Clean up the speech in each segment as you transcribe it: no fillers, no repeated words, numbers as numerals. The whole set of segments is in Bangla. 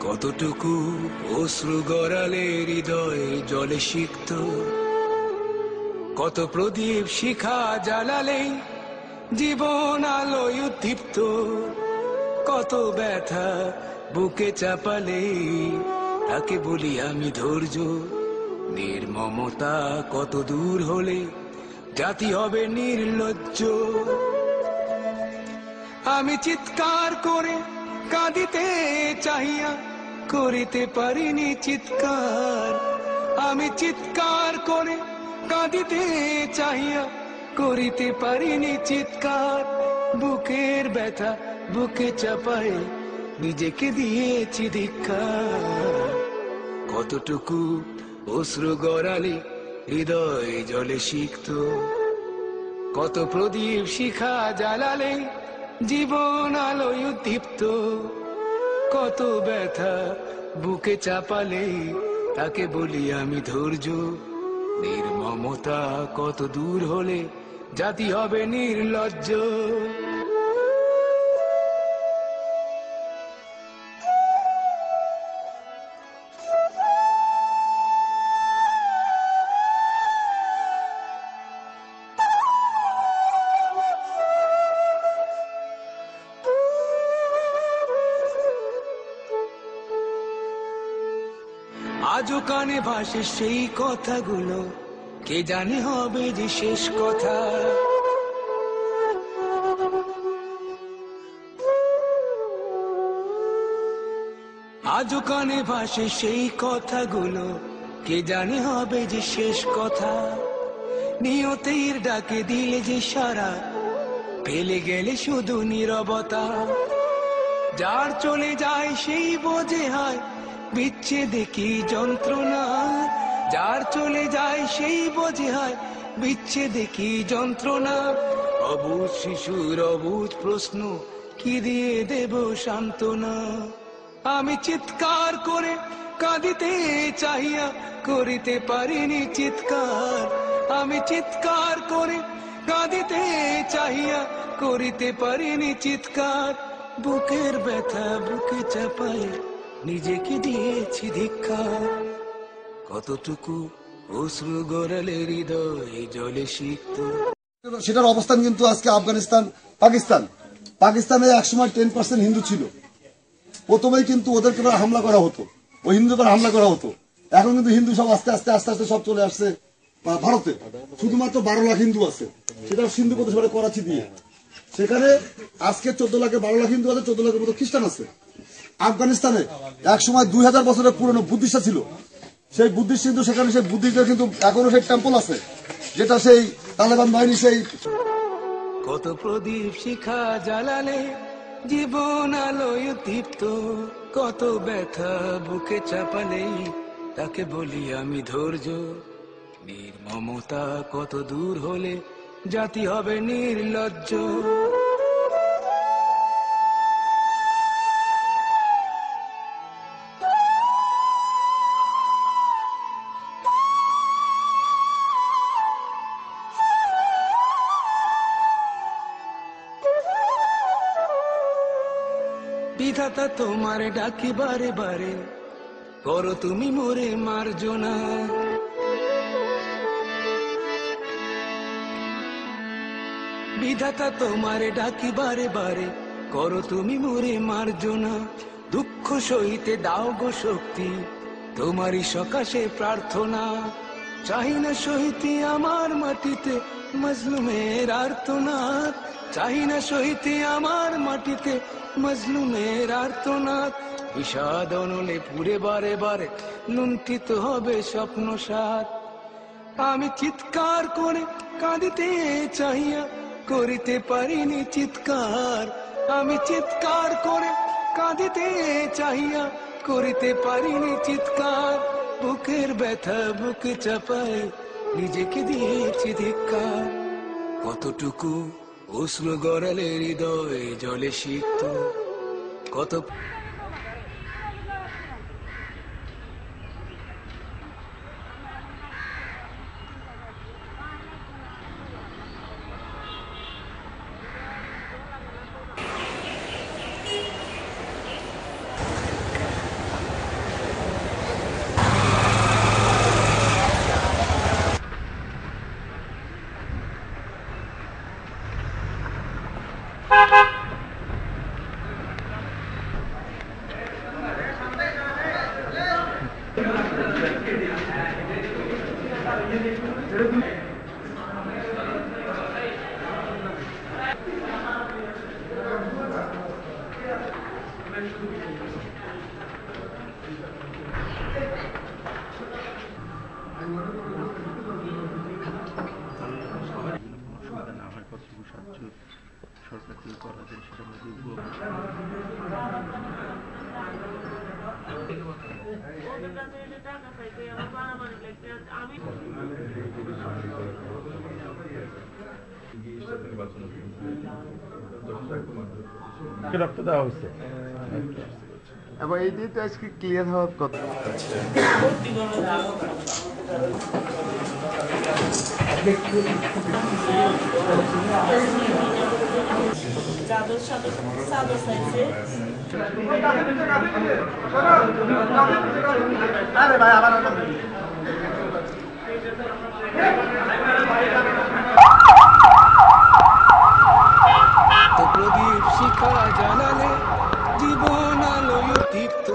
কতটুকু অশ্রু গড়ালে হৃদয়ে জলে সিক্ত, কত প্রদীপ শিখা জ্বালালে জীবন আলোয় উদ্দীপ্ত, কত ব্যথা বুকে চাপালে তাকে বলি আমি ধৈর্য। নির্মমতা কত দূর হলে জাতি হবে নির্লজ্জ। আমি চিৎকার করে কাঁদিতে চাহিয়া করিতে পারিনি চিৎকার। আমি চিৎকার করে কাঁদিতে চাহিয়া করিতে পারিনি চিৎকার। বুকের ব্যথা বুকে চাপায় নিজেকে দিয়েছি ধিক্কার। কতটুকু অশ্রু গড়ালে হৃদয় জলে সিক্ত, কত প্রদীপ শিখা জ্বালালে জীবন আলোয় উদ্দীপ্ত, কত ব্যথা বুকে চাপালে তাকে বলি আমি ধৈর্য। নির্মমতা কত দূর হলে জাতি হবে নির্লজ্জ। আজও কানে ভাসে সেই কথাগুলো, কে জানে হবে যে শেষ কথা। আজও কানে ভাসে সেই কথাগুলো, কে জানে হবে যে শেষ কথা। নিয়তির ডাকে দিলে যে সারা, ফেলে গেলে শুধু নীরবতা। যার চলে যায় সেই বোঝে হয় বিচ্ছেদে কি যন্ত্রণা। যার চলে যায় সেই বোঝে হয় বিচ্ছেদে কি যন্ত্রণা। অবুঝ শিশুর অবুঝ প্রশ্ন, কি দিয়ে দেব সান্ত্বনা। আমি চিৎকার করে কাঁদিতে চাহিয়া করিতে পারিনি চিৎকার। আমি চিৎকার করে কাঁদিতে চাহিয়া করিতে পারিনি চিৎকার। বুকের ব্যথা বুকে চাপায় নিজেকে দিয়েছি ধিক্কার। কতটুকু অশ্রু গড়ালে হৃদয় জলে সিক্ত। সেটার অবস্থান কিন্তু আজকে আফগানিস্তান, পাকিস্তান। পাকিস্তানে একসময় 10% হিন্দু ছিল। প্রথমেই কিন্তু ওদেরকে হামলা করা হতো, ওই হিন্দুদের হামলা করা হতো। এখন কিন্তু হিন্দু সব আস্তে আস্তে আস্তে আস্তে সব চলে আসছে ভারতে। শুধুমাত্র 12 লাখ হিন্দু আছে, সেটা সিন্ধু প্রদেশ করাচি দিয়ে। সেখানে আজকে 14 লাখে 12 লাখ হিন্দু আছে, 14 লাখের মতো খ্রিস্টান আছে। আফগানিস্তানে একসময় 2000 বছরের পুরনো বুদ্ধিস্ট ছিল। সেই বুদ্ধিস্ট কিন্তু সেখানে সেই বুদ্ধিস্টের কিন্তু এখনো সেই টেম্পল আছে, যেটা সেই তালেবান বাহিনী সেই। কত প্রদীপ শিখা জ্বালালে জীবন আলোয় উদ্দীপ্ত, কত ব্যথা বুকে চাপালে তাকে বলি আমি ধৈর্য। নির্মমতা কত দূর হলে জাতি হবে নির্লজ্জ। বিধাতা তোমার ডাকি বারে বারে, করো তুমি মোরে মার্জনা। বিধাতা তোমার ডাকি বারে বারে, করো তুমি মোরে মার্জনা। দুঃখ সইতে দাও গো শক্তি, তোমারই সকাশে প্রার্থনা। চাই না সইতে আমার মাটিতে মজলুমের আর্তনাদ। চাই না সইতে আমার মাটিতে মজলুমের আর্তনাদ। বিষাদ অনলে পুরে বারে বারে লুণ্ঠিত হবে স্বপ্ন সাথ। আমি চিৎকার করে কাঁদিতে চাহিয়া করিতে পারিনি চিৎকার। আমি চিৎকার করে কাঁদিতে চাহিয়া করিতে পারিনি চিৎকার। বুকের ব্যথা বুকে চাপায় নিজেকে দিয়েছি ধিক্কার। কতটুকু অশ্রু গড়ালে হৃদয় জলে সিক্ত, কত সরকার থেকে করা যায় সেটা রক্ত দেওয়া হয়েছে এবং এই দিয়ে তো আজকে ক্লিয়ার হওয়ার কথা। প্রদীপ শিখা জ্বালালে জীবন আলোয় দীপ্ত,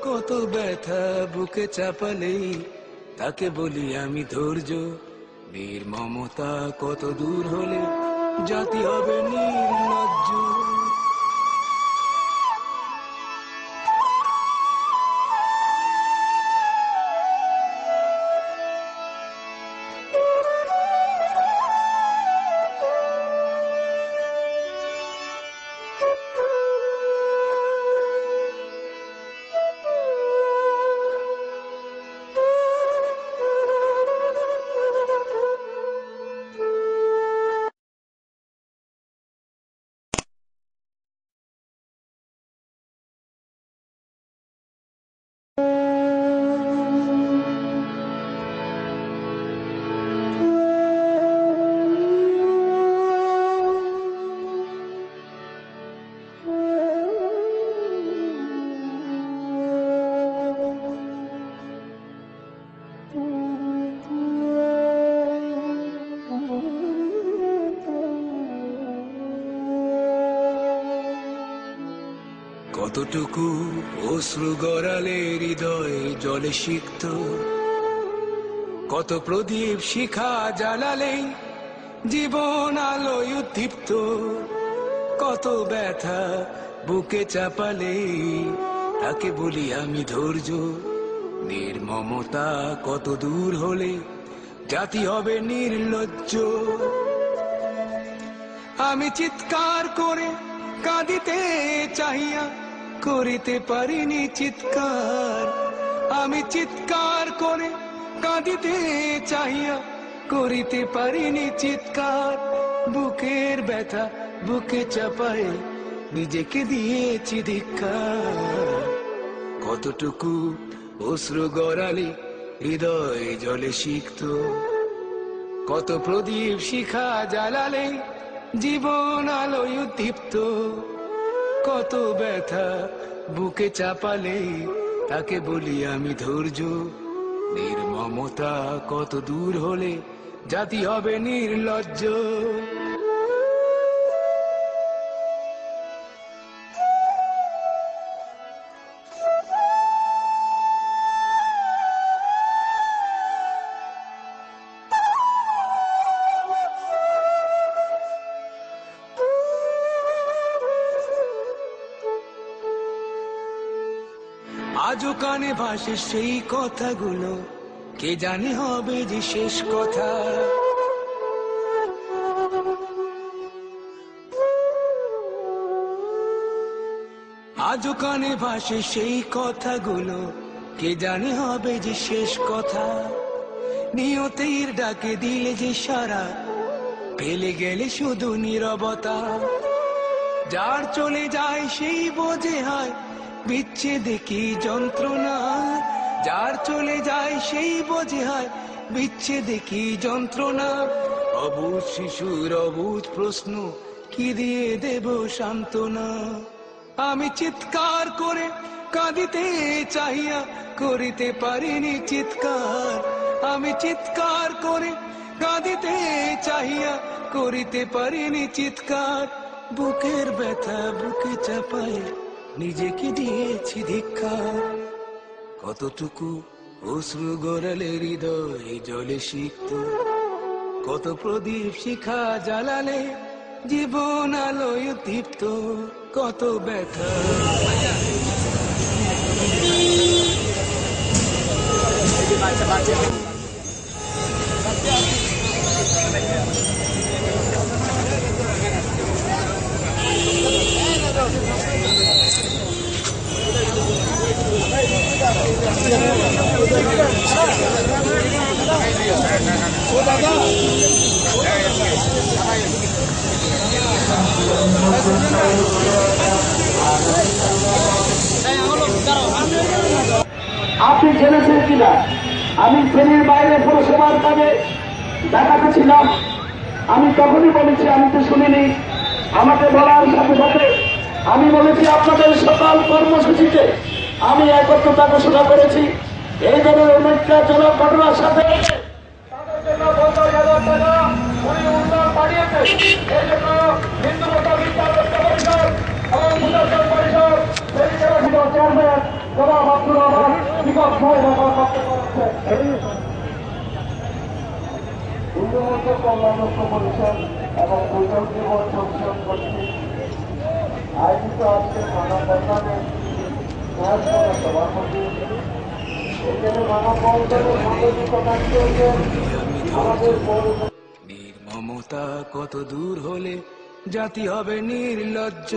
কত ব্যথা বুকে চাপালে তাকে বলি আমি ধৈর্য। নির্মমতা কত দূর হলে জাতি হবে নির্লজ্জ। কতটুকু অশ্রু গড়ালে হৃদয় জলে সিক্ত, কত প্রদীপ শিখা জ্বালালে জীবন আলোয় উদ্দীপ্ত, কত ব্যথা বুকে চাপালে তাকে বলি আমি ধৈর্য। নির্মমতা কত দূর হলে জাতি হবে নির্লজ্জ। আমি চিৎকার করে কাঁদিতে চাহিয়া করিতে পারিনি চিৎকার, আমি চিৎকার করে কাঁদিতে চাহিয়া করিতে পারিনি চিৎকার। বুকের ব্যথা বুকে চাপায় নিজেকে দিয়েছি ধিক্কার। কতটুকু অশ্রু গড়ালে হৃদয় জলে সিক্ত, কত প্রদীপ শিখা জ্বালালে জীবন আলোয় উদ্দীপ্ত, কত ব্যথা বুকে চাপালে তাকে বলি আমি ধৈর্য। নির্মমতা কত দূর হলে জাতি হবে নির্লজ্জ। আজও কানে ভাসে সেই কথাগুলো, কে জানি হবে যে শেষ কথা। আজও কানে ভাসে সেই কথাগুলো, কে জানি হবে যে শেষ কথা। নিয়তির ডাকে দিলে যে সারা, ফেলে গেলে শুধু নীরবতা। যার চলে যায় সেই বোঝে হয় বিচ্ছেদে কি যন্ত্রণা, যার চলে যায় সেই বোঝে হয় বিচ্ছেদে কি যন্ত্রণা। অবুঝ শিশুর অবুঝ প্রশ্ন, কি দিয়ে দেব সান্ত্বনা। আমি চিৎকার করে কাঁদিতে চাহিয়া করিতে পারিনি চিৎকার, আমি চিৎকার করে কাঁদিতে চাহিয়া করিতে পারিনি চিৎকার। বুকের ব্যথা বুকে চাপায় নিজেকে দিয়েছি ধিক্কার। কতটুকু অশ্রু গড়ালে হৃদয় জলে সিক্ত, কত প্রদীপ শিখা জ্বালালে জীবন আলোয় তৃপ্ত, কত ব্যথা আপনি জেনেছেন কিনা, আমি শ্রেণীর বাইরে পৌরসভার কাজে ঢাকাতে ছিলাম। আমি তখনই বলেছি, আমি তো শুনিনি। আমাকে বলার সাথে সাথে আমি বলেছি, আপনাদের সকাল কর্মসূচিতে আমি একত্রতা ঘোষণা করেছি। এই ধরনের অনেকজনক ঘটনার সাথে তাদের জন্য 50,000 টাকা উনি উন্নয়ন বাড়িয়েছে। এই জন্য হিন্দু মত বিদ্যা পরিষদ এবং মুসলমান পরিষদ চেয়ারম্যান জনাব আব্দুর রহমান দীপক ভাই হিন্দু মত কল্যাণ পরিষদ এবং বৈঠক জীবন পরিষদ কর্তৃক আয়োজিত আজকে মানববন্ধনে সভাপতি এখানে মানববন্ধনের সাংবাদিক আমাদের নির্মমতা কত দূর হলে জাতি হবে নির্লজ্জ।